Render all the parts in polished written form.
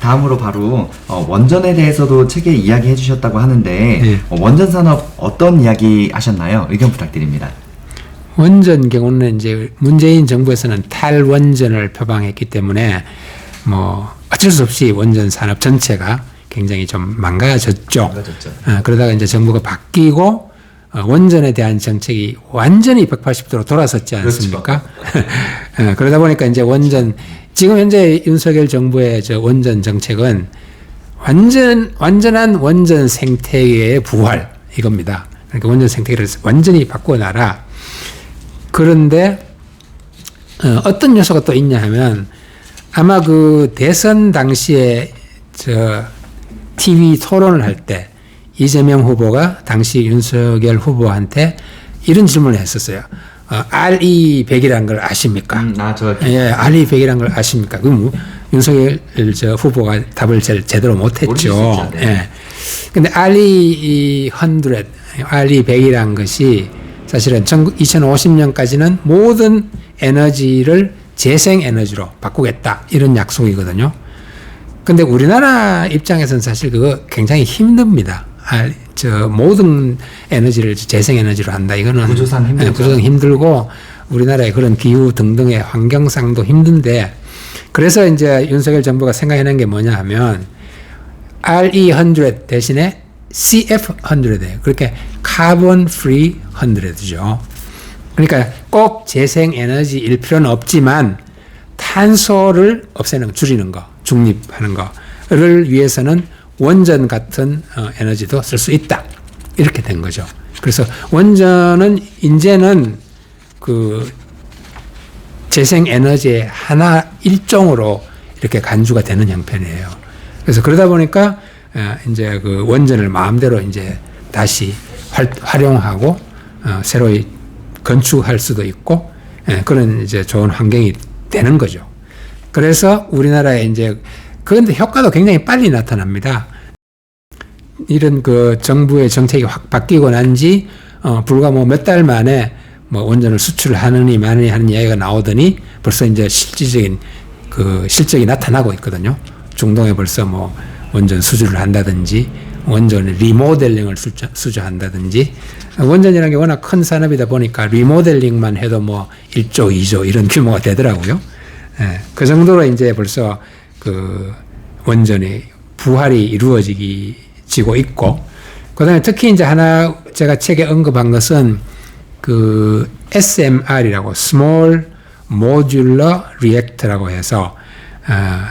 다음으로 바로 원전에 대해서도 책에 이야기해 주셨다고 하는데 네. 원전 산업 어떤 이야기 하셨나요? 의견 부탁드립니다. 원전 경우는 이제 문재인 정부에서는 탈원전을 표방했기 때문에 뭐 어쩔 수 없이 원전 산업 전체가 굉장히 좀 망가졌죠. 그러다가 이제 정부가 바뀌고 원전에 대한 정책이 완전히 180도로 돌아섰지 않습니까? 그렇죠. 그러다 보니까 이제 원전 지금 현재 윤석열 정부의 저 원전 정책은 완전한 원전 생태계의 부활 이겁니다. 그러니까 원전 생태계를 완전히 바꿔놔라. 그런데 어떤 요소가 또 있냐 하면 아마 그 대선 당시에 저 TV 토론을 할 때 이재명 후보가 당시 윤석열 후보한테 이런 질문을 했었어요. RE100이라는 걸 아십니까? 예, RE100이라는 걸 아십니까? 그럼 윤석열 저 후보가 답을 제대로 못했죠. 네. 예. 근데 RE100, RE100이라는 것이 사실은 2050년까지는 모든 에너지를 재생 에너지로 바꾸겠다. 이런 약속이거든요. 근데 우리나라 입장에서는 사실 그거 굉장히 힘듭니다. 모든 에너지를 재생 에너지로 한다. 이거는 구조상 힘들죠. 구조상 힘들고 우리나라의 그런 기후 등등의 환경상도 힘든데 그래서 이제 윤석열 정부가 생각해낸 게 뭐냐 하면 RE100 대신에 CF100예요. 그렇게 카본 프리 100죠. 그러니까 꼭 재생 에너지일 필요는 없지만 탄소를 없애는 줄이는 거, 중립하는 거를 위해서는 원전 같은 에너지도 쓸 수 있다. 이렇게 된 거죠. 그래서 원전은 이제는 그 재생 에너지의 하나 일종으로 이렇게 간주가 되는 형편이에요. 그래서 그러다 보니까 이제 그 원전을 마음대로 이제 다시 활용하고 새로 건축할 수도 있고 그런 이제 좋은 환경이 되는 거죠. 그래서 우리나라에 이제 그런데 효과도 굉장히 빨리 나타납니다. 이런 그 정부의 정책이 확 바뀌고 난지 불과 뭐 몇 달 만에 뭐 원전을 수출하느니 마느니 하는 이야기가 나오더니 벌써 이제 실질적인 그 실적이 나타나고 있거든요. 중동에 벌써 뭐 원전 수주를 한다든지 원전 리모델링을 수주한다든지 원전이라는 게 워낙 큰 산업이다 보니까 리모델링만 해도 뭐 1조, 2조 이런 규모가 되더라고요. 그 정도로 이제 벌써 그 원전의 부활이 이루어지고 있고, 그 다음에 특히 이제 하나 제가 책에 언급한 것은 그 SMR이라고 Small Modular Reactor라고 해서,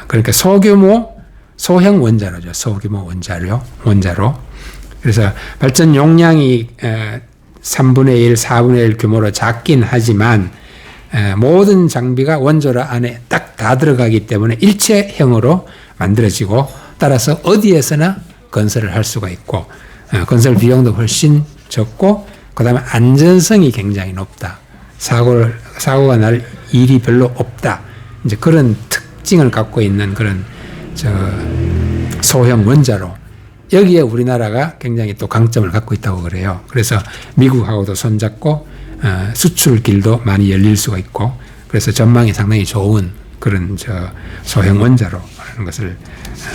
그러니까 소형 원자로죠. 소규모 원자로. 그래서 발전 용량이 3분의 1, 4분의 1 규모로 작긴 하지만 모든 장비가 원자로 안에 딱 다 들어가기 때문에 일체형으로 만들어지고 따라서 어디에서나 건설을 할 수가 있고 건설 비용도 훨씬 적고 그다음에 안전성이 굉장히 높다. 사고가 날 일이 별로 없다. 이제 그런 특징을 갖고 있는 그런 소형 원자로 여기에 우리나라가 굉장히 또 강점을 갖고 있다고 그래요. 그래서 미국하고도 손잡고 수출 길도 많이 열릴 수가 있고 그래서 전망이 상당히 좋은 그런 소형 원자로 하는 것을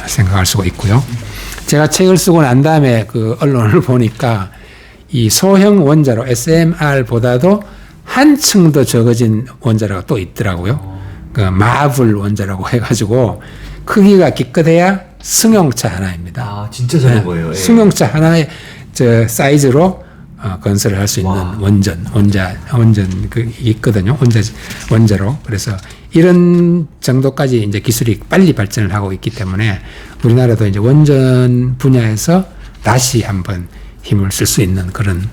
생각할 수가 있고요. 제가 책을 쓰고 난 다음에 그 언론을 보니까 이 소형 원자로 SMR보다도 한층 더 적어진 원자로가 또 있더라고요. 그 마블 원자라고 해가지고 크기가 기껏해야 승용차 하나입니다. 아, 진짜 작은 거예요. 예. 승용차 하나의 사이즈로 건설을 할 수 있는 원전 그 있거든요. 원자로. 그래서 이런 정도까지 이제 기술이 빨리 발전을 하고 있기 때문에 우리나라도 이제 원전 분야에서 다시 한번 힘을 쓸 수 있는 그런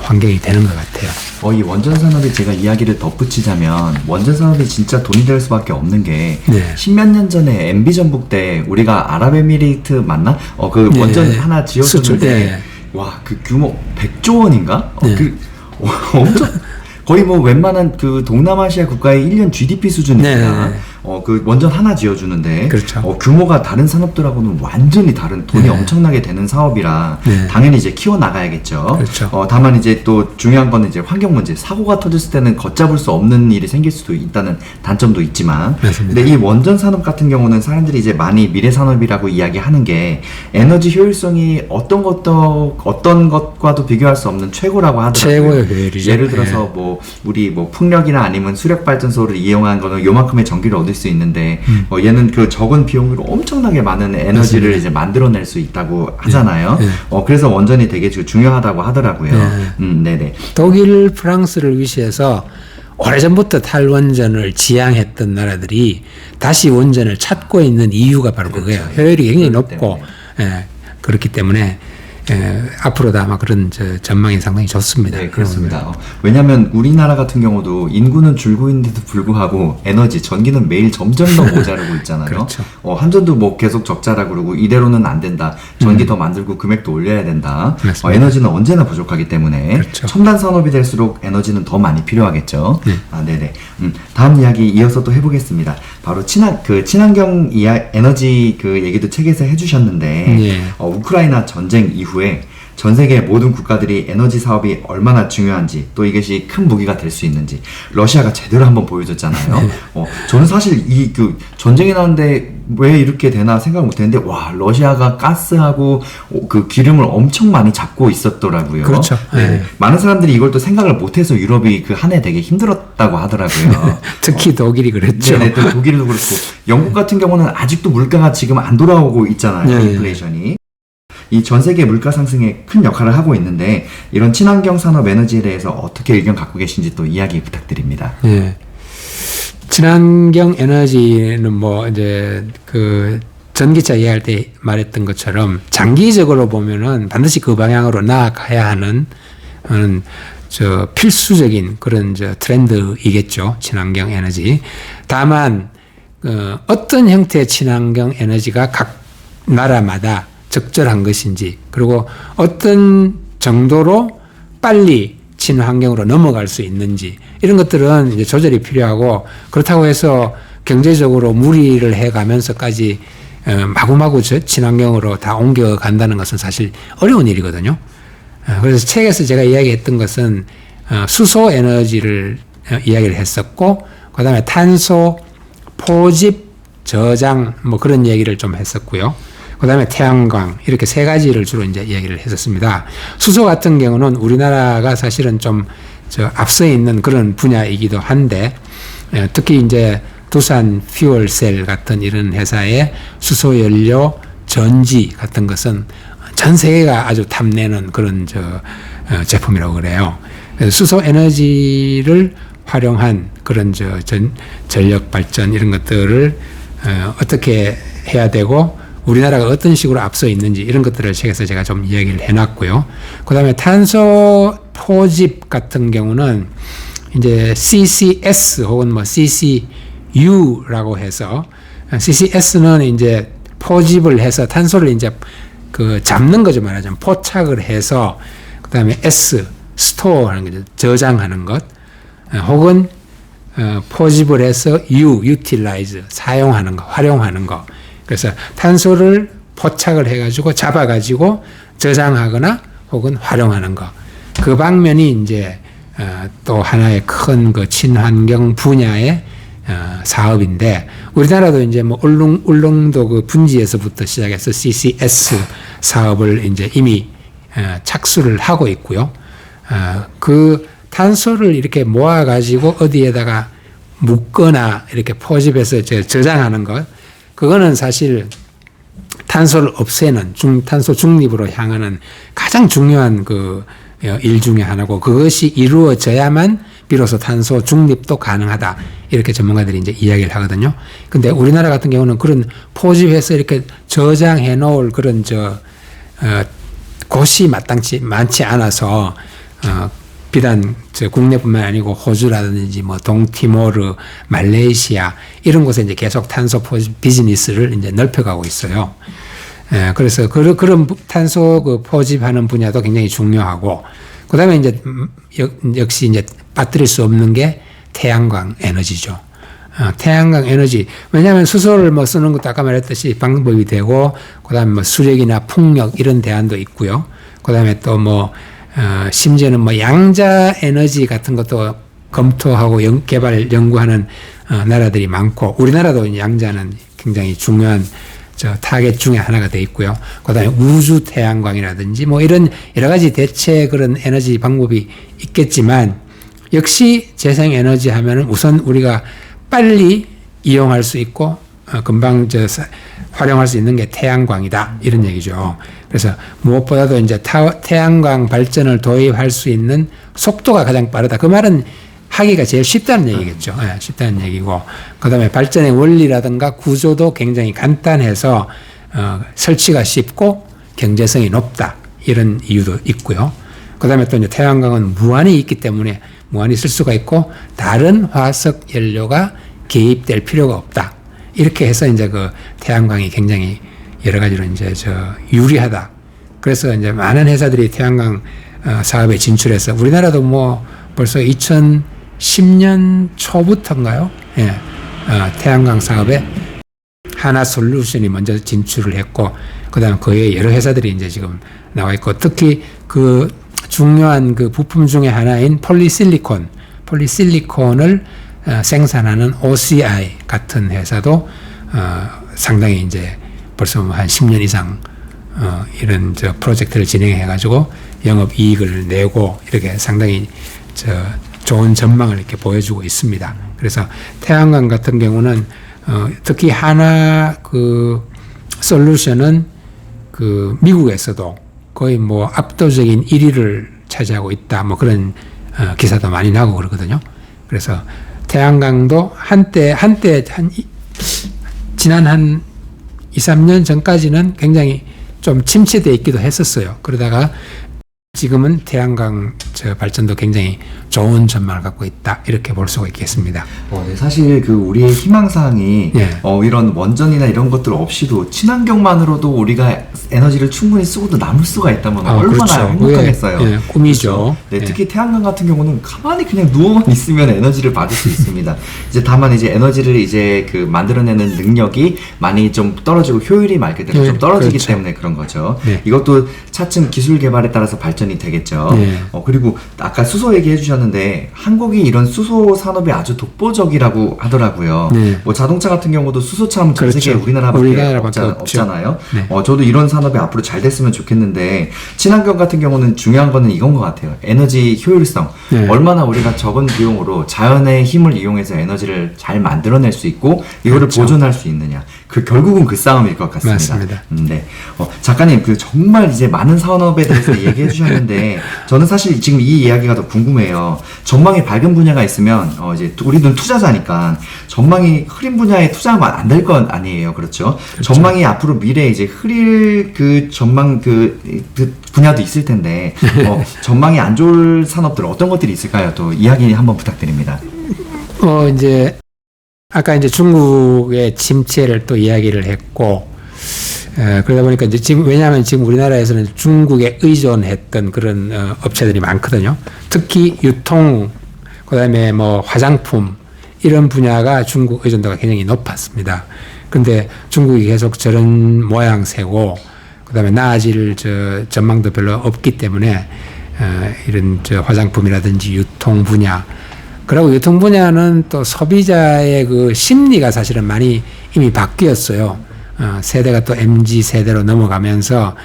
환경이 되는 것 같아요. 이 원전 산업이 제가 이야기를 덧붙이자면 원전 산업이 진짜 돈이 될 수밖에 없는 게 십몇 년 전에 MB 전북 때 우리가 아랍에미리트 맞나? 그 원전 하나 지었었는데 와, 그 규모 100조 원인가? 엄청 거의 뭐 웬만한 그 동남아시아 국가의 1년 GDP 수준입니다. 그 원전 하나 지어주는데 그렇죠. 규모가 다른 산업들하고는 완전히 다른 돈이 엄청나게 되는 사업이라 당연히 이제 키워 나가야겠죠. 그렇죠. 다만 이제 또 중요한 거는 이제 환경 문제, 사고가 터졌을 때는 걷잡을 수 없는 일이 생길 수도 있다는 단점도 있지만, 맞습니다. 근데 이 원전 산업 같은 경우는 사람들이 이제 많이 미래 산업이라고 이야기하는 게 에너지 효율성이 어떤 것과도 비교할 수 없는 최고라고 하더라고요. 최고의 효율이죠. 예를 들어서 우리 풍력이나 아니면 수력 발전소를 이용한 거는 요만큼의 전기를 얻을 수 있는데 얘는 그 적은 비용으로 엄청나게 많은 에너지를 맞습니다. 이제 만들어낼 수 있다고 하잖아요. 그래서 원전이 되게 중요하다고 하더라고요. 네네. 독일, 프랑스를 위시해서 오래전부터 탈원전을 지향했던 나라들이 다시 원전을 찾고 있는 이유가 바로 그렇죠. 그거예요. 효율이 굉장히 높고 그렇기 때문에 앞으로도 아마 그런 전망이 상당히 좋습니다. 네, 그렇습니다. 왜냐하면 우리나라 같은 경우도 인구는 줄고 있는데도 불구하고 전기는 매일 점점 더 모자르고 있잖아요. 그렇죠. 한전도 계속 적자라 그러고 이대로는 안 된다. 전기 더 만들고 금액도 올려야 된다. 맞습니다. 에너지는 언제나 부족하기 때문에 그렇죠. 첨단 산업이 될수록 에너지는 더 많이 필요하겠죠. 네네. 다음 이야기 이어서 또 해보겠습니다. 바로 친환경 에너지 얘기도 책에서 해주셨는데 우크라이나 전쟁 이후에 전 세계 모든 국가들이 에너지 사업이 얼마나 중요한지, 또 이것이 큰 무기가 될 수 있는지 러시아가 제대로 한번 보여줬잖아요. 저는 사실 전쟁이 나는데 왜 이렇게 되나 생각 못했는데 러시아가 가스하고 그 기름을 엄청 많이 잡고 있었더라고요. 그렇죠. 네. 많은 사람들이 이걸 또 생각을 못해서 유럽이 그 한 해 되게 힘들었다고 하더라고요. 특히 독일이 그랬죠. 네, 또 독일도 그렇고 영국 같은 경우는 아직도 물가가 지금 안 돌아오고 있잖아요. 인플레이션이. 이 전 세계 물가 상승에 큰 역할을 하고 있는데 이런 친환경 산업 에너지에 대해서 어떻게 의견 갖고 계신지 또 이야기 부탁드립니다. 친환경 에너지는 이제 전기차 이야기할 때 말했던 것처럼 장기적으로 보면은 반드시 그 방향으로 나아가야 하는 필수적인 그런 트렌드이겠죠. 친환경 에너지. 다만 어떤 형태의 친환경 에너지가 각 나라마다 적절한 것인지, 그리고 어떤 정도로 빨리 친환경으로 넘어갈 수 있는지, 이런 것들은 이제 조절이 필요하고, 그렇다고 해서 경제적으로 무리를 해 가면서까지 마구마구 친환경으로 다 옮겨간다는 것은 사실 어려운 일이거든요. 그래서 책에서 제가 이야기했던 것은 수소 에너지를 이야기를 했었고, 그 다음에 탄소 포집 저장 그런 얘기를 좀 했었고요. 그 다음에 태양광, 이렇게 세 가지를 주로 이제 이야기를 했었습니다. 수소 같은 경우는 우리나라가 사실은 좀 앞서 있는 그런 분야이기도 한데, 특히 이제 두산 퓨얼셀 같은 이런 회사의 수소 연료 전지 같은 것은 전 세계가 아주 탐내는 그런 제품이라고 그래요. 그래서 수소 에너지를 활용한 그런 전력 발전 이런 것들을 어떻게 해야 되고, 우리나라가 어떤 식으로 앞서 있는지 이런 것들을 책에서 제가 좀 이야기를 해놨고요. 그 다음에 탄소 포집 같은 경우는 이제 CCS 혹은 CCU라고 해서, CCS는 이제 포집을 해서 탄소를 이제 잡는 거죠, 말하자면. 포착을 해서, 그 다음에 S, 스토어 하는 거죠. 저장하는 것. 혹은 포집을 해서 utilize, 사용하는 거, 활용하는 거. 그래서 탄소를 포착을 해가지고 잡아가지고 저장하거나 혹은 활용하는 거. 그 방면이 이제 또 하나의 큰 친환경 분야의 사업인데, 우리나라도 이제 울릉도 분지에서부터 시작해서 CCS 사업을 이제 이미 착수를 하고 있고요. 그 탄소를 이렇게 모아가지고 어디에다가 묻거나 이렇게 포집해서 저장하는 것, 그거는 사실 탄소를 없애는 탄소 중립으로 향하는 가장 중요한 일 중에 하나고, 그것이 이루어져야만 비로소 탄소 중립도 가능하다, 이렇게 전문가들이 이제 이야기를 하거든요. 근데 우리나라 같은 경우는 그런 포집해서 이렇게 저장해 놓을 그런 곳이 많지 않아서, 비단 국내뿐만 아니고 호주라든지 동티모르, 말레이시아 이런 곳에 이제 계속 탄소 포집 비즈니스를 이제 넓혀가고 있어요. 그래서 그런 탄소 포집하는 분야도 굉장히 중요하고, 그 다음에 이제 역시 이제 빠뜨릴 수 없는 게 태양광 에너지죠. 태양광 에너지. 왜냐하면 수소를 뭐 쓰는 것도 아까 말했듯이 방법이 되고, 그 다음에 뭐 수력이나 풍력 이런 대안도 있고요. 그 다음에 또 뭐, 심지어는 뭐 양자 에너지 같은 것도 검토하고 개발, 연구하는 나라들이 많고, 우리나라도 양자는 굉장히 중요한 타겟 중에 하나가 돼 있고요. 그 다음에 우주 태양광이라든지 뭐 이런 여러 가지 대체 그런 에너지 방법이 있겠지만, 역시 재생 에너지 하면은 우선 우리가 빨리 이용할 수 있고, 금방 활용할 수 있는 게 태양광이다. 이런 얘기죠. 그래서 무엇보다도 이제 태양광 발전을 도입할 수 있는 속도가 가장 빠르다. 그 말은 하기가 제일 쉽다는 얘기겠죠. 네, 쉽다는 얘기고. 그 다음에 발전의 원리라든가 구조도 굉장히 간단해서, 설치가 쉽고 경제성이 높다. 이런 이유도 있고요. 그 다음에 또 이제 태양광은 무한히 있기 때문에 무한히 쓸 수가 있고, 다른 화석 연료가 개입될 필요가 없다. 이렇게 해서 이제 그 태양광이 굉장히 여러 가지로 이제 유리하다. 그래서 이제 많은 회사들이 태양광 사업에 진출해서, 우리나라도 뭐 벌써 2010년 초부터인가요? 예. 태양광 사업에 하나솔루션이 먼저 진출을 했고, 그 다음 그에 여러 회사들이 이제 지금 나와 있고, 특히 그 중요한 그 부품 중에 하나인 폴리실리콘을 생산하는 OCI 같은 회사도 상당히 이제 벌써 한 10년 이상 이런 프로젝트를 진행해가지고 영업 이익을 내고 이렇게 상당히 좋은 전망을 이렇게 보여주고 있습니다. 그래서 태양광 같은 경우는 특히 하나 그 솔루션은 그 미국에서도 거의 뭐 압도적인 1위를 차지하고 있다. 뭐 그런 기사도 많이 나고 그러거든요. 그래서 태양광도 한때 지난 한 2, 3년 전까지는 굉장히 좀 침체되어 있기도 했었어요. 그러다가 지금은 태양광 발전도 굉장히 좋은 전망을 갖고 있다. 이렇게 볼 수가 있겠습니다. 네, 사실 그 우리의 희망사항이 이런 원전이나 이런 것들 없이도 친환경만으로도 우리가 에너지를 충분히 쓰고도 남을 수가 있다면 얼마나 그렇죠. 행복하겠어요. 꿈이죠. 그렇죠? 네, 특히 태양광 같은 경우는 가만히 그냥 누워만 있으면 에너지를 받을 수 있습니다. 이제 다만 이제 에너지를 이제 그 만들어내는 능력이 많이 좀 떨어지고 효율이 말 그대로 좀 떨어지기 그렇죠. 때문에 그런 거죠. 이것도 차츰 기술 개발에 따라서 발전이 되겠죠. 그리고 아까 수소 얘기해 주셨는데 한국이 이런 수소 산업이 아주 독보적이라고 하더라고요. 뭐 자동차 같은 경우도 수소참 전 세계 우리나라밖에 없잖아요. 저도 이런 산업이 앞으로 잘 됐으면 좋겠는데, 친환경 같은 경우는 중요한 거는 이건 것 같아요. 에너지 효율성. 얼마나 우리가 적은 비용으로 자연의 힘을 이용해서 에너지를 잘 만들어낼 수 있고 이거를 보존할 수 있느냐. 결국은 그 싸움일 것 같습니다. 맞습니다. 네. 작가님, 정말 이제 많은 산업에 대해서 얘기해 주셨는데, 저는 사실 지금 이 이야기가 더 궁금해요. 전망이 밝은 분야가 있으면, 이제 우리는 투자자니까, 전망이 흐린 분야에 투자하면 안 될 건 아니에요. 그렇죠? 전망이 앞으로 미래에 이제 흐릴 그 전망 그 분야도 있을 텐데, 전망이 안 좋을 산업들 어떤 것들이 있을까요? 또 이야기 한번 부탁드립니다. 이제, 아까 이제 중국의 침체를 또 이야기를 했고, 그러다 보니까 이제 지금, 왜냐하면 지금 우리나라에서는 중국에 의존했던 그런 업체들이 많거든요. 특히 유통, 그 다음에 뭐 화장품, 이런 분야가 중국 의존도가 굉장히 높았습니다. 근데 중국이 계속 저런 모양새고, 그 다음에 나아질 전망도 별로 없기 때문에, 이런 화장품이라든지 유통 분야, 그리고 유통 분야는 또 소비자의 그 심리가 사실은 많이 이미 바뀌었어요. 세대가 또 MZ 세대로 넘어가면서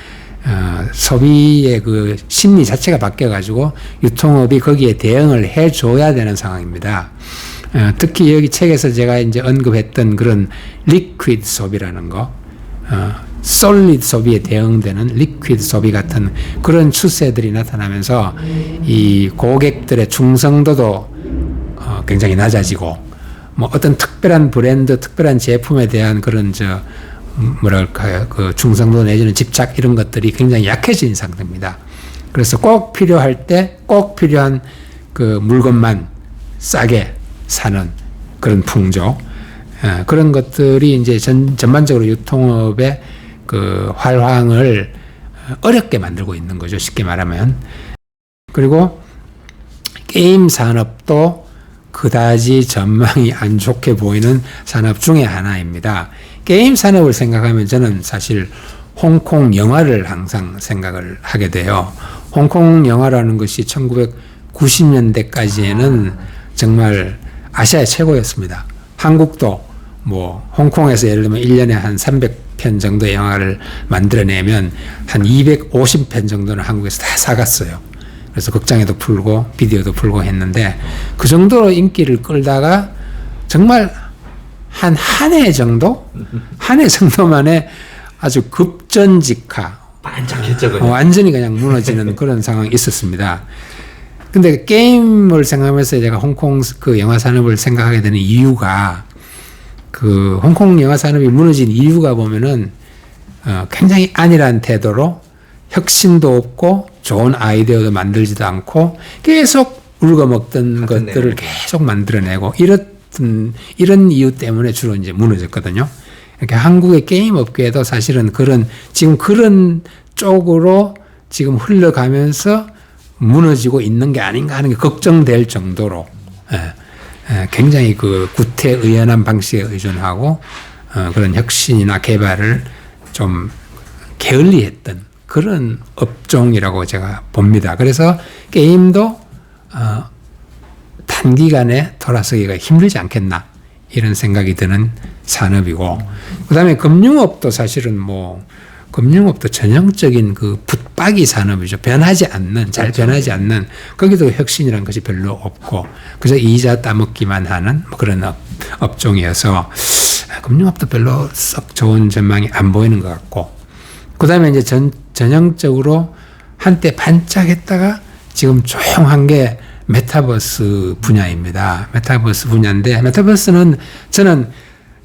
소비의 그 심리 자체가 바뀌어가지고 유통업이 거기에 대응을 해줘야 되는 상황입니다. 특히 여기 책에서 제가 이제 언급했던 그런 리퀴드 소비라는 거, 솔리드 소비에 대응되는 리퀴드 소비 같은 그런 추세들이 나타나면서 이 고객들의 충성도도 굉장히 낮아지고, 뭐 어떤 특별한 브랜드, 특별한 제품에 대한 그런 뭐랄까요, 그 충성도 내지는 집착 이런 것들이 굉장히 약해진 상태입니다. 그래서 꼭 필요할 때 꼭 필요한 그 물건만 싸게 사는 그런 풍조, 그런 것들이 이제 전반적으로 유통업의 그 활황을 어렵게 만들고 있는 거죠. 쉽게 말하면. 그리고 게임 산업도 그다지 전망이 안 좋게 보이는 산업 중에 하나입니다. 게임 산업을 생각하면 저는 사실 홍콩 영화를 항상 생각을 하게 돼요. 홍콩 영화라는 것이 1990년대까지에는 정말 아시아의 최고였습니다. 한국도 뭐 홍콩에서 예를 들면 1년에 한 300편 정도의 영화를 만들어내면 한 250편 정도는 한국에서 다 사갔어요. 그래서 극장에도 풀고 비디오도 풀고 했는데 그 정도로 인기를 끌다가 정말 한 해 정도? 한 해 정도만에 아주 급전직하. 반짝했죠, 그냥. 완전히 그냥 무너지는 그런 상황이 있었습니다. 근데 게임을 생각하면서 제가 홍콩 그 영화 산업을 생각하게 되는 이유가 그 홍콩 영화 산업이 무너진 이유가 보면은 굉장히 안일한 태도로 혁신도 없고 좋은 아이디어도 만들지도 않고 계속 울거먹던 것들을 계속 만들어내고 이런 이유 때문에 주로 이제 무너졌거든요. 이렇게 한국의 게임 업계도 사실은 지금 그런 쪽으로 지금 흘러가면서 무너지고 있는 게 아닌가 하는 게 걱정될 정도로 굉장히 그 구태의연한 방식에 의존하고 그런 혁신이나 개발을 좀 게을리했던 그런 업종이라고 제가 봅니다. 그래서 게임도 단기간에 돌아서기가 힘들지 않겠나 이런 생각이 드는 산업이고, 그다음에 금융업도 사실은 금융업도 전형적인 그 붙박이 산업이죠. 잘 변하지 않는, 거기도 혁신이라는 것이 별로 없고, 그래서 이자 따먹기만 하는 그런 업종이어서 금융업도 별로 썩 좋은 전망이 안 보이는 것 같고, 그 다음에 이제 전형적으로 한때 반짝했다가 지금 조용한 게 메타버스 분야입니다. 메타버스 분야인데, 메타버스는 저는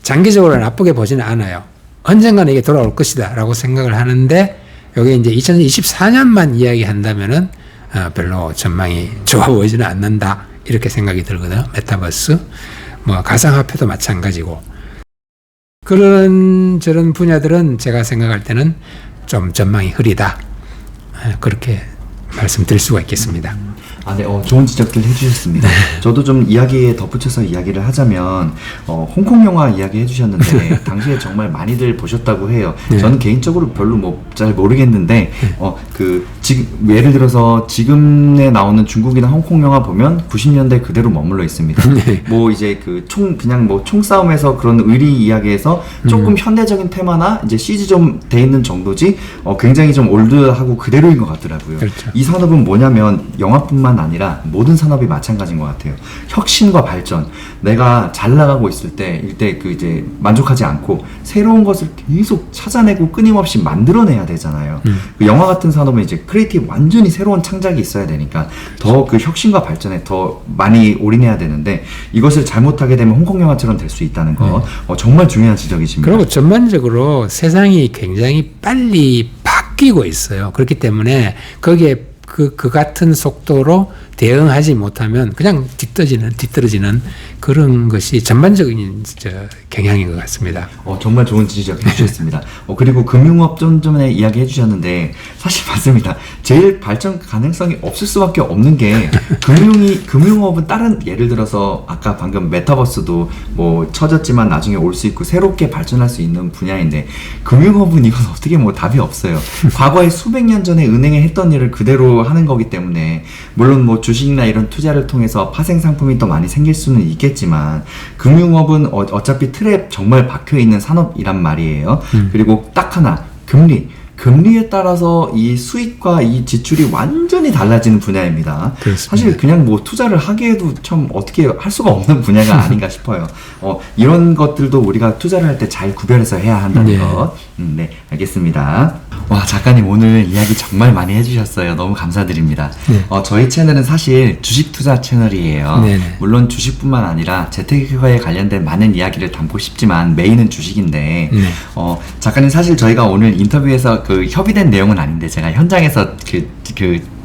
장기적으로 나쁘게 보지는 않아요. 언젠가는 이게 돌아올 것이다 라고 생각을 하는데, 여기 이제 2024년만 이야기한다면은 별로 전망이 좋아 보이지는 않는다 이렇게 생각이 들거든요. 메타버스, 가상화폐도 마찬가지고, 그런 저런 분야들은 제가 생각할 때는 좀 전망이 흐리다, 그렇게 말씀드릴 수가 있겠습니다. 네, 좋은 지적들 해주셨습니다. 저도 좀 이야기에 덧붙여서 이야기를 하자면, 홍콩 영화 이야기 해주셨는데, 당시에 정말 많이들 보셨다고 해요. 네. 저는 개인적으로 별로 잘 모르겠는데, 예를 들어서 지금에 나오는 중국이나 홍콩 영화 보면 90년대 그대로 머물러 있습니다. 네. 이제 총싸움에서 그런 의리 이야기에서 조금 현대적인 테마나 이제 CG 좀 돼 있는 정도지, 굉장히 좀 올드하고 그대로인 것 같더라고요. 그렇죠. 이 산업은 뭐냐면, 영화뿐만 아니라 모든 산업이 마찬가지인 것 같아요. 혁신과 발전. 내가 잘 나가고 있을 때 이제 만족하지 않고 새로운 것을 계속 찾아내고 끊임없이 만들어내야 되잖아요. 그 영화 같은 산업은 이제 크리에이티브 완전히 새로운 창작이 있어야 되니까 더 그 혁신과 발전에 더 많이 올인해야 되는데, 이것을 잘못하게 되면 홍콩 영화처럼 될 수 있다는 거 정말 중요한 지적이십니다. 그리고 전반적으로 세상이 굉장히 빨리 바뀌고 있어요. 그렇기 때문에 거기에 그 같은 속도로 대응하지 못하면 그냥 뒤떨어지는 그런 것이 전반적인 경향인 것 같습니다. 정말 좋은 지적 해주셨습니다. 그리고 금융업 좀 전에 이야기 해주셨는데, 사실 맞습니다. 제일 발전 가능성이 없을 수밖에 없는 게, 금융업은 다른, 예를 들어서 아까 방금 메타버스도 처졌지만 나중에 올 수 있고 새롭게 발전할 수 있는 분야인데, 금융업은 이건 어떻게 답이 없어요. 과거에 수백 년 전에 은행에 했던 일을 그대로 하는 거기 때문에, 물론 주식이나 이런 투자를 통해서 파생 상품이 더 많이 생길 수는 있겠지만, 금융업은 어차피 틀에 정말 박혀있는 산업이란 말이에요. 그리고 딱 하나, 금리에 따라서 이 수익과 이 지출이 완전히 달라지는 분야입니다. 그렇습니다. 사실 그냥 투자를 하기에도 참 어떻게 할 수가 없는 분야가 아닌가 싶어요. 이런 것들도 우리가 투자를 할 때 잘 구별해서 해야 한다는 것. 네, 알겠습니다. 와, 작가님 오늘 이야기 정말 많이 해주셨어요. 너무 감사드립니다. 네. 저희 채널은 사실 주식 투자 채널이에요. 네네. 물론 주식뿐만 아니라 재테크에 관련된 많은 이야기를 담고 싶지만 메인은 주식인데, 작가님 사실 저희가 오늘 인터뷰에서 협의된 내용은 아닌데, 제가 현장에서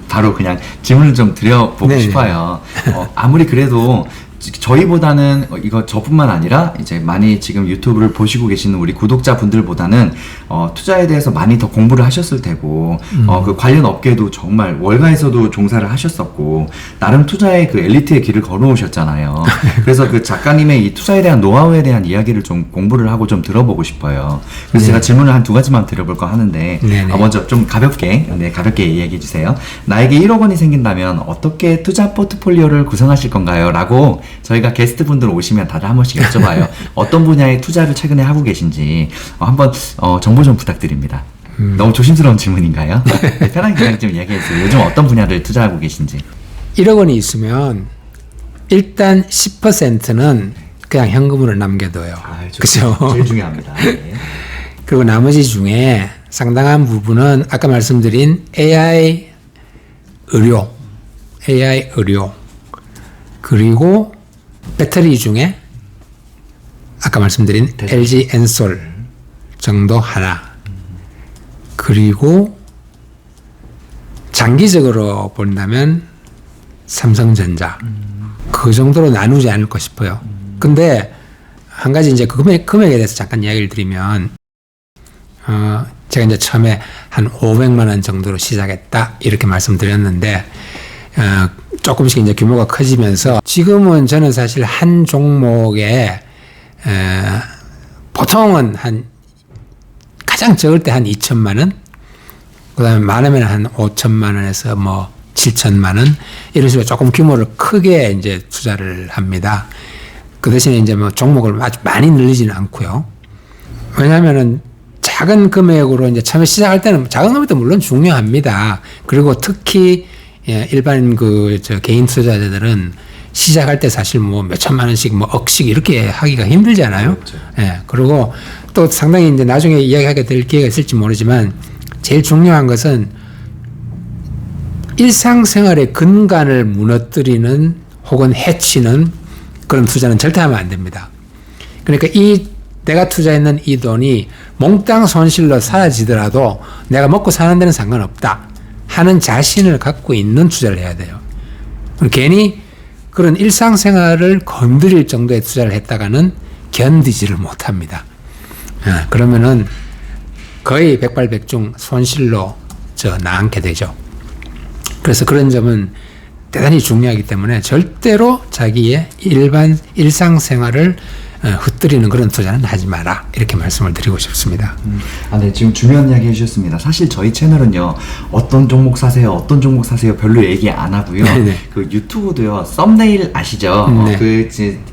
바로 그냥 질문을 좀 드려보고 네네. 싶어요. 아무리 그래도 저희보다는 이거 저뿐만 아니라 이제 많이 지금 유튜브를 보시고 계시는 우리 구독자분들보다는 투자에 대해서 많이 더 공부를 하셨을 테고 그 관련 업계도 정말 월가에서도 종사를 하셨었고 나름 투자의 그 엘리트의 길을 걸어오셨잖아요. 그래서 그 작가님의 이 투자에 대한 노하우에 대한 이야기를 좀 공부를 하고 좀 들어보고 싶어요. 그래서 네. 제가 질문을 한 두 가지만 드려볼까 하는데 네네. 먼저 좀 가볍게 이야기해 주세요. 나에게 1억 원이 생긴다면 어떻게 투자 포트폴리오를 구성하실 건가요? 라고 저희가 게스트분들 오시면 다들 한 번씩 여쭤봐요. 어떤 분야의 투자를 최근에 하고 계신지 한번 정보 좀 부탁드립니다. 너무 조심스러운 질문인가요? 네, 편하게 그냥 좀 이야기해 주세요. 요즘 어떤 분야를 투자하고 계신지. 1억 원이 있으면 일단 10%는 그냥 현금으로 남겨둬요. 그죠? 제일 중요합니다. 네. 그리고 나머지 중에 상당한 부분은 아까 말씀드린 AI 의료, 그리고 배터리 중에 아까 말씀드린 LG 엔솔 정도 하나, 그리고 장기적으로 본다면 삼성전자 그 정도로 나누지 않을까 싶어요. 근데 한 가지 이제 금액에 대해서 잠깐 이야기를 드리면 제가 이제 처음에 한 500만 원 정도로 시작했다 이렇게 말씀드렸는데 조금씩 이제 규모가 커지면서 지금은 저는 사실 한 종목에 보통은 한 가장 적을 때 한 2천만 원, 그다음에 많으면 한 5천만 원에서 뭐 7천만 원 이런 식으로 조금 규모를 크게 이제 투자를 합니다. 그 대신에 이제 뭐 종목을 아주 많이 늘리지는 않고요. 왜냐하면은 작은 금액으로 이제 처음에 시작할 때는 작은 금액도 물론 중요합니다. 그리고 특히 일반 개인 투자자들은 시작할 때 사실 뭐 몇천만 원씩 뭐 억씩 이렇게 하기가 힘들잖아요. 그렇죠. 예. 그리고 또 상당히 이제 나중에 이야기하게 될 기회가 있을지 모르지만 제일 중요한 것은 일상생활의 근간을 무너뜨리는 혹은 해치는 그런 투자는 절대 하면 안 됩니다. 그러니까 내가 투자했는 이 돈이 몽땅 손실로 사라지더라도 내가 먹고 사는 데는 상관없다 하는 자신을 갖고 있는 투자를 해야 돼요. 괜히 그런 일상생활을 건드릴 정도의 투자를 했다가는 견디지를 못합니다. 그러면은 거의 백발백중 손실로 나앉게 되죠. 그래서 그런 점은 대단히 중요하기 때문에 절대로 자기의 일상생활을 흩뜨리는 그런 투자는 하지 마라 이렇게 말씀을 드리고 싶습니다. 네, 지금 중요한 이야기 해주셨습니다. 사실 저희 채널은요 어떤 종목 사세요 별로 얘기 안 하고요. 네네. 그 유튜브도요 썸네일 아시죠? 네.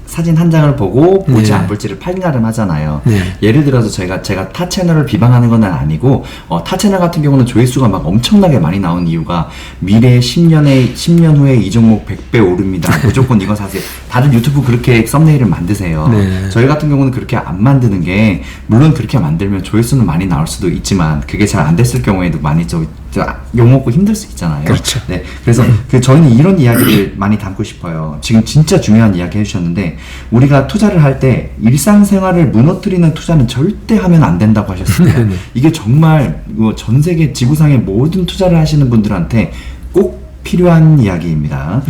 사진 한 장을 보고 볼지 네. 안 볼지를 판가름 하잖아요. 네. 예를 들어서 제가 타 채널을 비방하는 건 아니고 타 채널 같은 경우는 조회수가 막 엄청나게 많이 나온 이유가 미래 10년 후에 이 종목 100배 오릅니다. 무조건 이거 사세요. 다른 유튜브 그렇게 썸네일을 만드세요. 네. 저희 같은 경우는 그렇게 안 만드는 게 물론 그렇게 만들면 조회수는 많이 나올 수도 있지만 그게 잘 안 됐을 경우에도 많이 욕먹고 힘들 수 있잖아요. 그렇죠. 네, 그래서 저희는 이런 이야기를 많이 담고 싶어요. 지금 진짜 중요한 이야기 해주셨는데 우리가 투자를 할 때 일상생활을 무너뜨리는 투자는 절대 하면 안 된다고 하셨습니다. 이게 정말 전 세계 지구상의 모든 투자를 하시는 분들한테 꼭 필요한 이야기입니다.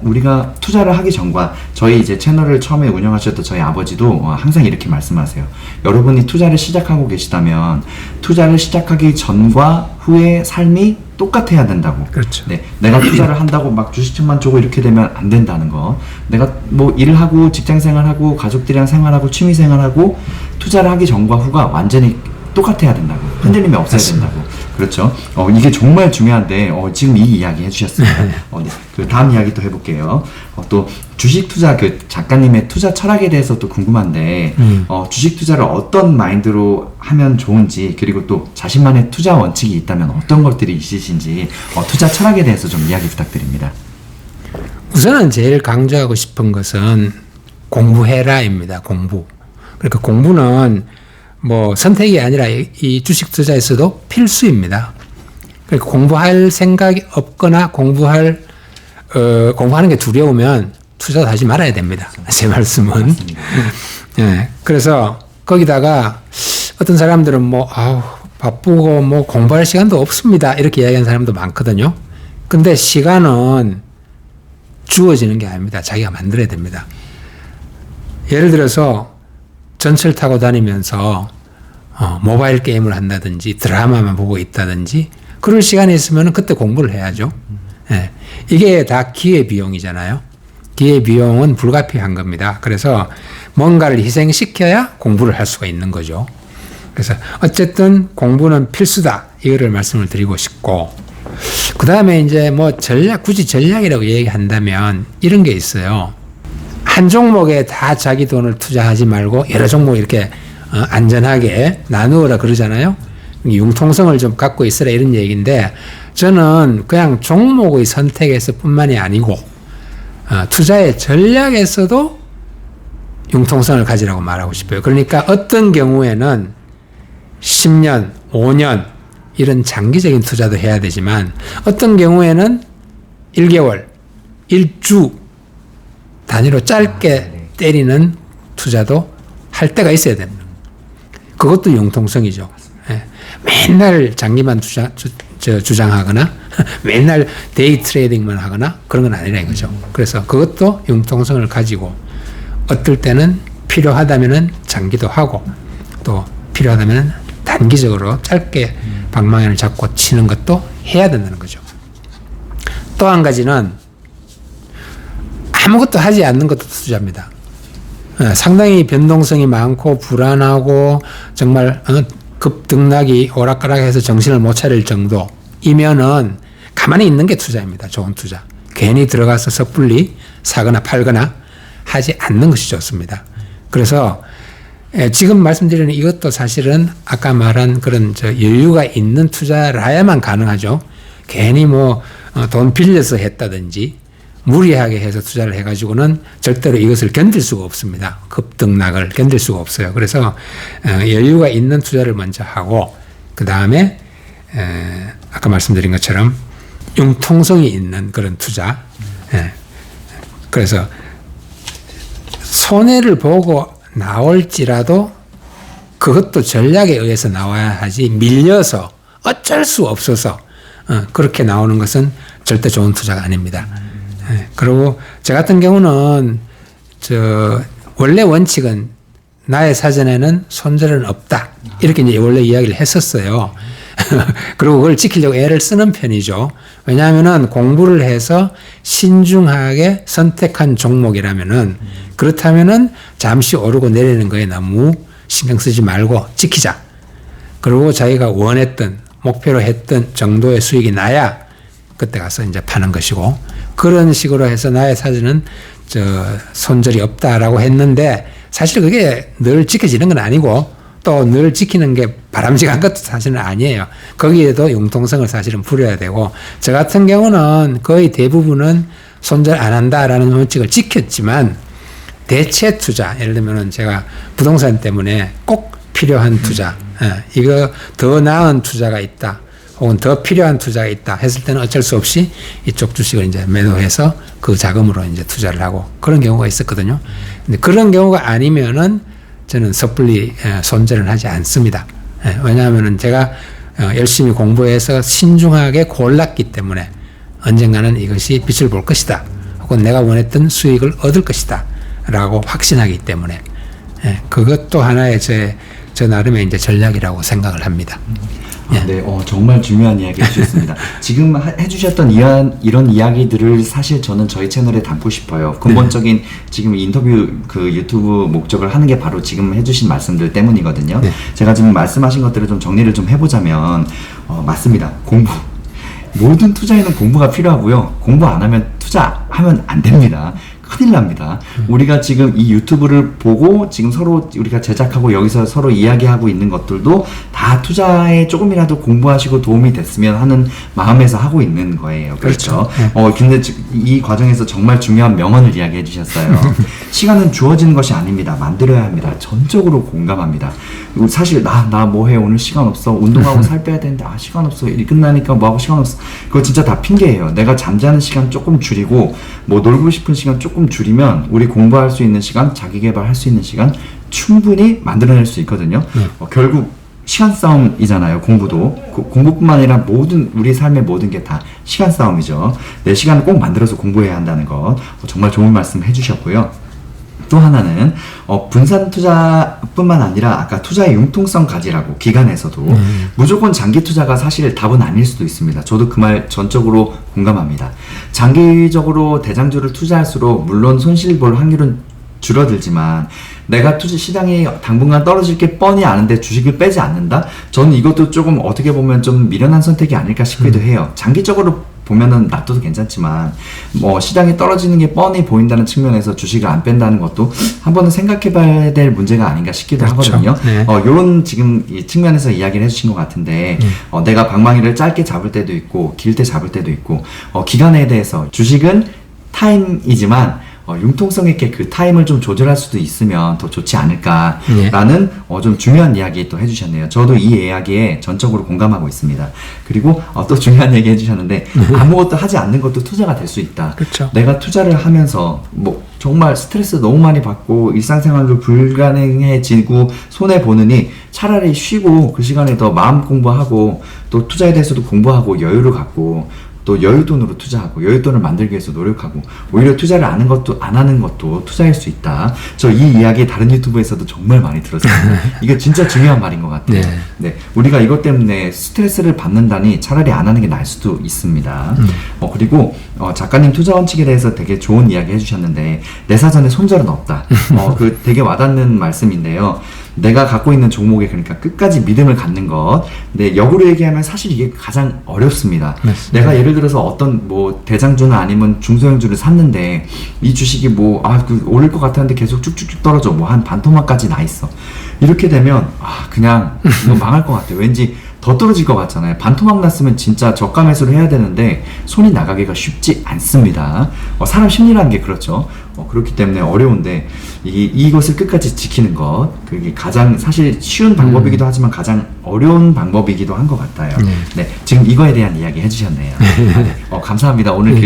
우리가 투자를 하기 전과 저희 이제 채널을 처음에 운영하셨던 저희 아버지도 항상 이렇게 말씀하세요. 여러분이 투자를 시작하고 계시다면 투자를 시작하기 전과 후의 삶이 똑같아야 된다고. 그렇죠. 네, 내가 투자를 한다고 막 주식책만 주고 이렇게 되면 안 된다는 거. 내가 뭐 일을 하고 직장 생활하고 가족들이랑 생활하고 취미 생활하고 투자를 하기 전과 후가 완전히 똑같아야 된다고. 흔들림이 없어야 된다고. 그렇죠. 이게 정말 중요한데 지금 이 이야기 해주셨습니다. 네, 그 다음 이야기 또 해볼게요. 또 주식 투자 작가님의 투자 철학에 대해서 또 궁금한데 주식 투자를 어떤 마인드로 하면 좋은지 그리고 또 자신만의 투자 원칙이 있다면 어떤 것들이 있으신지 투자 철학에 대해서 좀 이야기 부탁드립니다. 우선은 제일 강조하고 싶은 것은 공부해라입니다. 공부. 그러니까 공부는 뭐 선택이 아니라 이 주식 투자에서도 필수입니다. 그러니까 공부할 생각이 없거나 공부하는 게 두려우면 투자도 하지 말아야 됩니다. 제 말씀은. 네, 그래서 거기다가 어떤 사람들은 바쁘고 공부할 시간도 없습니다. 이렇게 이야기하는 사람도 많거든요. 근데 시간은 주어지는 게 아닙니다. 자기가 만들어야 됩니다. 예를 들어서 전철 타고 다니면서 모바일 게임을 한다든지 드라마만 보고 있다든지 그럴 시간이 있으면 그때 공부를 해야죠. 예. 이게 다 기회비용이잖아요. 기회비용은 불가피한 겁니다. 그래서 뭔가를 희생시켜야 공부를 할 수가 있는 거죠. 그래서 어쨌든 공부는 필수다. 이거를 말씀을 드리고 싶고, 그 다음에 이제 뭐 굳이 전략이라고 얘기한다면 이런 게 있어요. 한 종목에 다 자기 돈을 투자하지 말고 여러 종목 이렇게 안전하게 나누어라 그러잖아요. 융통성을 좀 갖고 있으라 이런 얘기인데, 저는 그냥 종목의 선택에서 뿐만이 아니고 투자의 전략에서도 융통성을 가지라고 말하고 싶어요. 그러니까 어떤 경우에는 10년, 5년 이런 장기적인 투자도 해야 되지만 어떤 경우에는 1개월, 1주 단위로 짧게 때리는 투자도 할 때가 있어야 됩니다. 그것도 융통성이죠. 예. 맨날 장기만 주장하거나 맨날 데이 트레이딩만 하거나 그런 건 아니라 이거죠. 그래서 그것도 융통성을 가지고 어떨 때는 필요하다면은 장기도 하고 또 필요하다면은 단기적으로 짧게 방망이를 잡고 치는 것도 해야 된다는 거죠. 또 한 가지는 아무것도 하지 않는 것도 투자입니다. 상당히 변동성이 많고 불안하고 정말 급등락이 오락가락해서 정신을 못 차릴 정도이면은 가만히 있는 게 투자입니다. 좋은 투자. 괜히 들어가서 섣불리 사거나 팔거나 하지 않는 것이 좋습니다. 그래서 지금 말씀드리는 이것도 사실은 아까 말한 그런 여유가 있는 투자라야만 가능하죠. 괜히 뭐 돈 빌려서 했다든지 무리하게 해서 투자를 해가지고는 절대로 이것을 견딜 수가 없습니다. 급등락을 견딜 수가 없어요. 그래서 여유가 있는 투자를 먼저 하고 그 다음에 아까 말씀드린 것처럼 융통성이 있는 그런 투자. 그래서 손해를 보고 나올지라도 그것도 전략에 의해서 나와야 하지 밀려서 어쩔 수 없어서 그렇게 나오는 것은 절대 좋은 투자가 아닙니다. 그리고 저 같은 경우는 원래 원칙은 나의 사전에는 손절은 없다. 이렇게 이제 원래 이야기를 했었어요. 그리고 그걸 지키려고 애를 쓰는 편이죠. 왜냐하면은 공부를 해서 신중하게 선택한 종목이라면은 그렇다면은 잠시 오르고 내리는 거에 너무 신경 쓰지 말고 지키자. 그리고 자기가 원했던 목표로 했던 정도의 수익이 나야 그때 가서 이제 파는 것이고, 그런 식으로 해서 나의 사전은 손절이 없다라고 했는데 사실 그게 늘 지켜지는 건 아니고 또 늘 지키는 게 바람직한 것도 사실은 아니에요. 거기에도 융통성을 사실은 부려야 되고, 저 같은 경우는 거의 대부분은 손절 안 한다라는 원칙을 지켰지만 대체 투자, 예를 들면 제가 부동산 때문에 꼭 필요한 투자, 이거 더 나은 투자가 있다 혹은 더 필요한 투자가 있다 했을 때는 어쩔 수 없이 이쪽 주식을 이제 매도해서 그 자금으로 이제 투자를 하고 그런 경우가 있었거든요. 근데 그런 경우가 아니면은 저는 섣불리 손절을 하지 않습니다. 왜냐하면은 제가 열심히 공부해서 신중하게 골랐기 때문에 언젠가는 이것이 빛을 볼 것이다 혹은 내가 원했던 수익을 얻을 것이다 라고 확신하기 때문에 그것도 하나의 저 나름의 이제 전략이라고 생각을 합니다. 네, 정말 중요한 이야기 해주셨습니다. 지금 해주셨던 이런 이야기들을 사실 저는 저희 채널에 담고 싶어요. 근본적인 지금 인터뷰 그 유튜브 목적을 하는 게 바로 지금 해주신 말씀들 때문이거든요. 네. 제가 지금 말씀하신 것들을 좀 정리를 좀 해보자면, 맞습니다. 공부. 모든 투자에는 공부가 필요하고요. 공부 안 하면 투자하면 안 됩니다. 큰일 납니다. 우리가 지금 이 유튜브를 보고 지금 서로 우리가 제작하고 여기서 서로 이야기하고 있는 것들도 다 투자에 조금이라도 공부하시고 도움이 됐으면 하는 마음에서 하고 있는 거예요. 그렇죠? 근데 이 과정에서 정말 중요한 명언을 이야기해 주셨어요. 시간은 주어지는 것이 아닙니다. 만들어야 합니다. 전적으로 공감합니다. 사실 나 뭐해 오늘 시간 없어. 운동하고 살 빼야 되는데 시간 없어. 일 끝나니까 뭐하고 시간 없어. 그거 진짜 다 핑계예요. 내가 잠자는 시간 조금 줄이고 뭐 놀고 싶은 시간 조금 줄이면 우리 공부할 수 있는 시간, 자기 개발할 수 있는 시간 충분히 만들어낼 수 있거든요. 결국 시간 싸움이잖아요. 공부도. 공부뿐만 아니라 모든 우리 삶의 모든 게 다 시간 싸움이죠. 내 시간을 꼭 만들어서 공부해야 한다는 것 정말 좋은 말씀 해주셨고요. 또 하나는 분산 투자뿐만 아니라 아까 투자의 융통성 가지라고 기관에서도 무조건 장기 투자가 사실 답은 아닐 수도 있습니다. 저도 그 말 전적으로 공감합니다. 장기적으로 대장주를 투자할수록 물론 손실 볼 확률은 줄어들지만 내가 투자 시장이 당분간 떨어질 게 뻔히 아는데 주식을 빼지 않는다? 저는 이것도 조금 어떻게 보면 좀 미련한 선택이 아닐까 싶기도 해요. 장기적으로 보면은 놔둬도 괜찮지만 뭐 시장이 떨어지는 게 뻔히 보인다는 측면에서 주식을 안 뺀다는 것도 한번은 생각해 봐야 될 문제가 아닌가 싶기도 그렇죠. 하거든요. 네. 요런 지금 이 측면에서 이야기를 해주신 것 같은데 내가 방망이를 짧게 잡을 때도 있고 길 때 잡을 때도 있고 기간에 대해서 주식은 타임이지만 융통성 있게 그 타임을 좀 조절할 수도 있으면 더 좋지 않을까라는 좀 중요한 이야기 또 해주셨네요. 저도 이 이야기에 전적으로 공감하고 있습니다. 그리고 또 중요한 얘기 해주셨는데 아무것도 하지 않는 것도 투자가 될 수 있다. 그렇죠. 내가 투자를 하면서 뭐 정말 스트레스 너무 많이 받고 일상생활도 불가능해지고 손해 보느니 차라리 쉬고 그 시간에 더 마음 공부하고 또 투자에 대해서도 공부하고 여유를 갖고 또 여윳돈으로 투자하고 여윳돈을 만들기 위해서 노력하고 오히려 투자를 안 하는 것도 투자일 수 있다. 저 이 이야기 다른 유튜브에서도 정말 많이 들었습니다. 이게 진짜 중요한 말인 것 같아요. 네, 우리가 이것 때문에 스트레스를 받는다니 차라리 안 하는 게 나을 수도 있습니다. 그리고 작가님 투자 원칙에 대해서 되게 좋은 이야기 해주셨는데 내 사전에 손절은 없다. 그 되게 와닿는 말씀인데요. 내가 갖고 있는 종목에 그러니까 끝까지 믿음을 갖는 것. 근데 역으로 얘기하면 사실 이게 가장 어렵습니다. 맞습니다. 내가 예를 들어서 어떤 뭐 대장주나 아니면 중소형주를 샀는데 이 주식이 오를 것 같았는데 계속 쭉쭉쭉 떨어져. 뭐 한 반토막까지 나 있어. 이렇게 되면 그냥 이거 망할 것 같아. 왠지 더 떨어질 것 같잖아요. 반토막 났으면 진짜 저가 매수를 해야 되는데 손이 나가기가 쉽지 않습니다. 사람 심리라는 게 그렇죠. 그렇기 때문에 어려운데 이것을 끝까지 지키는 것 그게 가장 사실 쉬운 방법이기도 하지만 가장 어려운 방법이기도 한 것 같아요. 네, 지금 이거에 대한 이야기 해주셨네요. 감사합니다. 오늘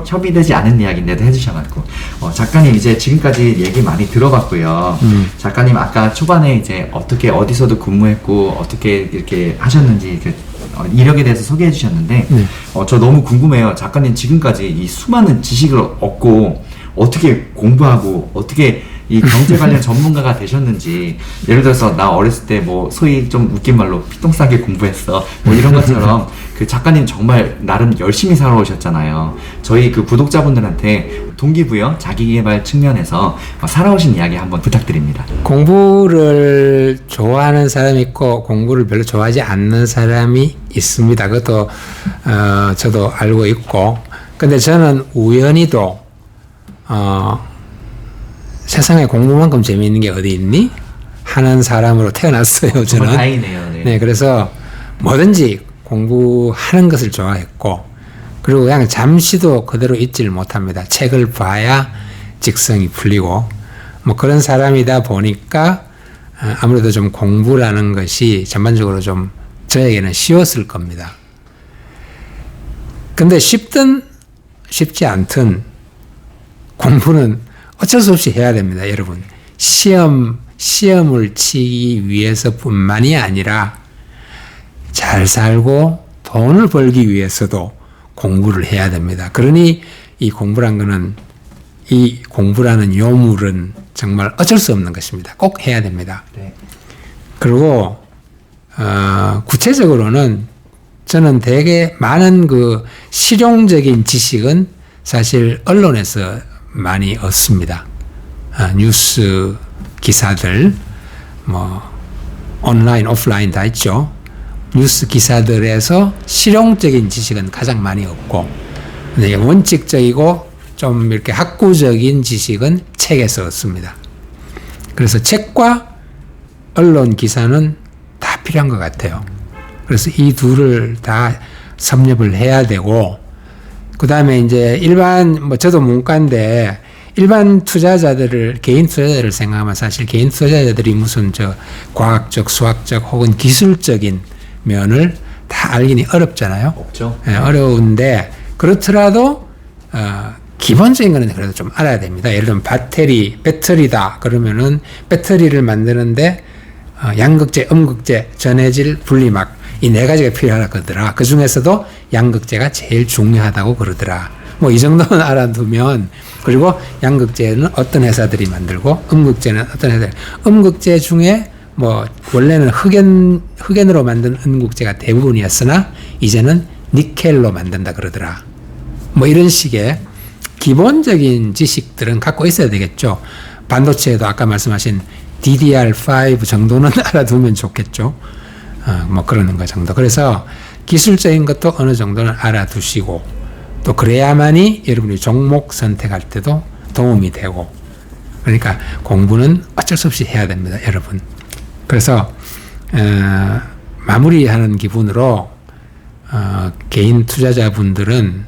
협의되지 않은 이야기인데도 해주셔가지고 작가님 이제 지금까지 얘기 많이 들어봤고요. 작가님 아까 초반에 이제 어떻게 어디서도 근무했고 어떻게 이렇게 하셨는지 이력에 대해서 소개해 주셨는데 저 너무 궁금해요. 작가님 지금까지 이 수많은 지식을 얻고 어떻게 공부하고 어떻게 이 경제 관련 전문가가 되셨는지 예를 들어서 나 어렸을 때 뭐 소위 좀 웃긴 말로 피똥 싸게 공부했어 뭐 이런 것처럼 그 작가님 정말 나름 열심히 살아오셨잖아요. 저희 그 구독자분들한테 동기부여 자기개발 측면에서 살아오신 이야기 한번 부탁드립니다. 공부를 좋아하는 사람이 있고 공부를 별로 좋아하지 않는 사람이 있습니다. 그것도 저도 알고 있고 근데 저는 우연히도 세상에 공부만큼 재미있는 게 어디 있니? 하는 사람으로 태어났어요. 저는. 정말 다행이네요. 네, 그래서 뭐든지 공부하는 것을 좋아했고 그리고 그냥 잠시도 그대로 있지를 못합니다. 책을 봐야 직성이 풀리고 뭐 그런 사람이다 보니까 아무래도 좀 공부라는 것이 전반적으로 좀 저에게는 쉬웠을 겁니다. 근데 쉽든 쉽지 않든 공부는 어쩔 수 없이 해야 됩니다, 여러분. 시험을 치기 위해서뿐만이 아니라 잘 살고 돈을 벌기 위해서도 공부를 해야 됩니다. 그러니 이 공부라는 요물은 정말 어쩔 수 없는 것입니다. 꼭 해야 됩니다. 네. 그리고 구체적으로는 저는 되게 많은 그 실용적인 지식은 사실 언론에서 많이 얻습니다. 뉴스 기사들, 뭐 온라인, 오프라인 다 있죠. 뉴스 기사들에서 실용적인 지식은 가장 많이 얻고, 근데 원칙적이고 좀 이렇게 학구적인 지식은 책에서 얻습니다. 그래서 책과 언론 기사는 다 필요한 것 같아요. 그래서 이 둘을 다 섭렵을 해야 되고, 그 다음에 이제 저도 문과인데, 일반 투자자들을, 개인 투자자들을 생각하면 사실 개인 투자자들이 무슨 과학적, 수학적 혹은 기술적인 면을 다 알기는 어렵잖아요. 없죠. 네, 어려운데, 그렇더라도, 기본적인 거는 그래도 좀 알아야 됩니다. 예를 들면 배터리다. 그러면은 배터리를 만드는데 양극재, 음극재, 전해질, 분리막 이 네 가지가 필요하더라. 그 중에서도 양극재가 제일 중요하다고 그러더라. 뭐 이 정도는 알아두면, 그리고 양극재는 어떤 회사들이 만들고 음극재는 어떤 회사들, 음극재 중에 뭐 원래는 흑연으로 만든 음극재가 대부분이었으나 이제는 니켈로 만든다 그러더라. 뭐 이런 식의 기본적인 지식들은 갖고 있어야 되겠죠. 반도체에도 아까 말씀하신 DDR5 정도는 알아두면 좋겠죠. 뭐 그러는 거 정도. 그래서 기술적인 것도 어느 정도는 알아두시고, 또 그래야만이 여러분이 종목 선택할 때도 도움이 되고, 그러니까 공부는 어쩔 수 없이 해야 됩니다, 여러분. 그래서 마무리하는 기분으로 개인 투자자분들은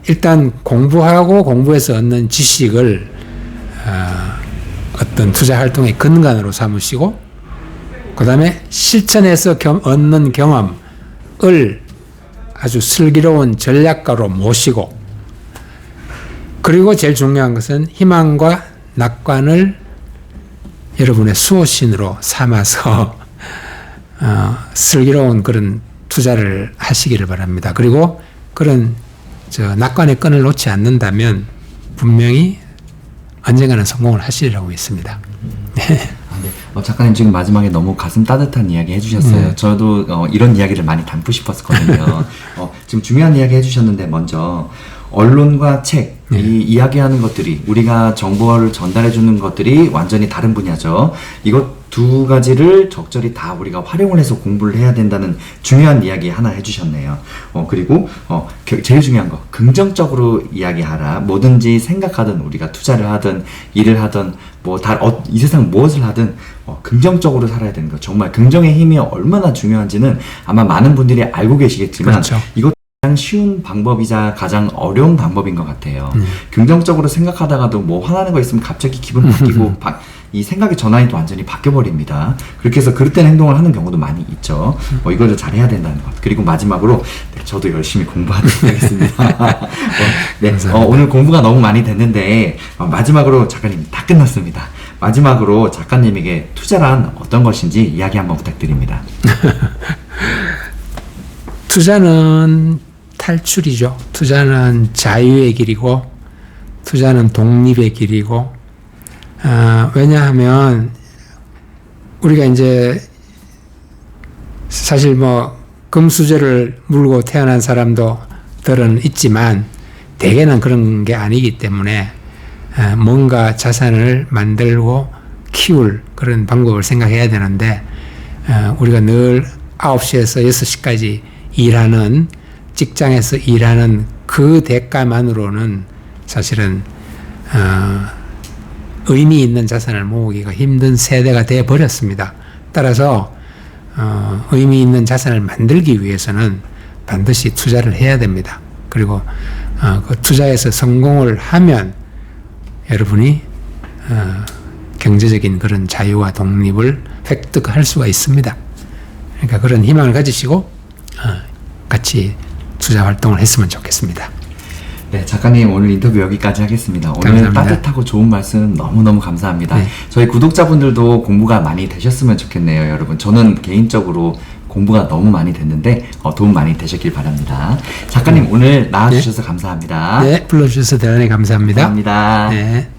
일단 공부하고 공부에서 얻는 지식을 어떤 투자 활동의 근간으로 삼으시고, 그 다음에 실천해서 얻는 경험을 아주 슬기로운 전략가로 모시고, 그리고 제일 중요한 것은 희망과 낙관을 여러분의 수호신으로 삼아서 슬기로운 그런 투자를 하시기를 바랍니다. 그리고 그런 낙관의 끈을 놓지 않는다면 분명히 언젠가는 성공을 하시리라고 믿습니다. 네. 작가님 지금 마지막에 너무 가슴 따뜻한 이야기 해주셨어요. 저도 이런 이야기를 많이 담고 싶었거든요. 지금 중요한 이야기 해주셨는데, 먼저 언론과 책, 이 이야기하는 것들이, 우리가 정보를 전달해주는 것들이 완전히 다른 분야죠. 이것 두 가지를 적절히 다 우리가 활용을 해서 공부를 해야 된다는 중요한 이야기 하나 해주셨네요. 그리고 제일 중요한 거, 긍정적으로 이야기하라. 뭐든지 생각하든, 우리가 투자를 하든 일을 하든 이 세상 무엇을 하든 긍정적으로 살아야 되는 거. 정말 긍정의 힘이 얼마나 중요한지는 아마 많은 분들이 알고 계시겠지만, 그렇죠. 이것 가장 쉬운 방법이자 가장 어려운 방법인 것 같아요. 긍정적으로 생각하다가도 뭐 화나는 거 있으면 갑자기 기분 바뀌고 이 생각의 전환이 또 완전히 바뀌어버립니다. 그렇게 해서 그릇된 행동을 하는 경우도 많이 있죠. 이걸 잘해야 된다는 것. 그리고 마지막으로, 저도 열심히 공부하도록 하겠습니다. 오늘 공부가 너무 많이 됐는데, 마지막으로 작가님 다 끝났습니다. 마지막으로 작가님에게 투자란 어떤 것인지 이야기 한번 부탁드립니다. 투자는 탈출이죠. 투자는 자유의 길이고, 투자는 독립의 길이고, 왜냐하면 우리가 이제 사실 금수저를 물고 태어난 사람들은 있지만 대개는 그런 게 아니기 때문에 뭔가 자산을 만들고 키울 그런 방법을 생각해야 되는데, 우리가 늘 9시에서 6시까지 일하는, 직장에서 일하는 그 대가만으로는 사실은 의미 있는 자산을 모으기가 힘든 세대가 되어 버렸습니다. 따라서 의미 있는 자산을 만들기 위해서는 반드시 투자를 해야 됩니다. 그리고 그 투자에서 성공을 하면 여러분이 경제적인 그런 자유와 독립을 획득할 수가 있습니다. 그러니까 그런 희망을 가지시고 같이 투자 활동을 했으면 좋겠습니다. 네, 작가님 오늘 인터뷰 여기까지 하겠습니다. 오늘 감사합니다. 따뜻하고 좋은 말씀 너무너무 감사합니다. 네. 저희 구독자분들도 공부가 많이 되셨으면 좋겠네요, 여러분. 저는 개인적으로 공부가 너무 많이 됐는데 도움 많이 되셨길 바랍니다. 작가님 오늘 나와주셔서 감사합니다. 네, 불러주셔서 대단히 감사합니다. 감사합니다. 네.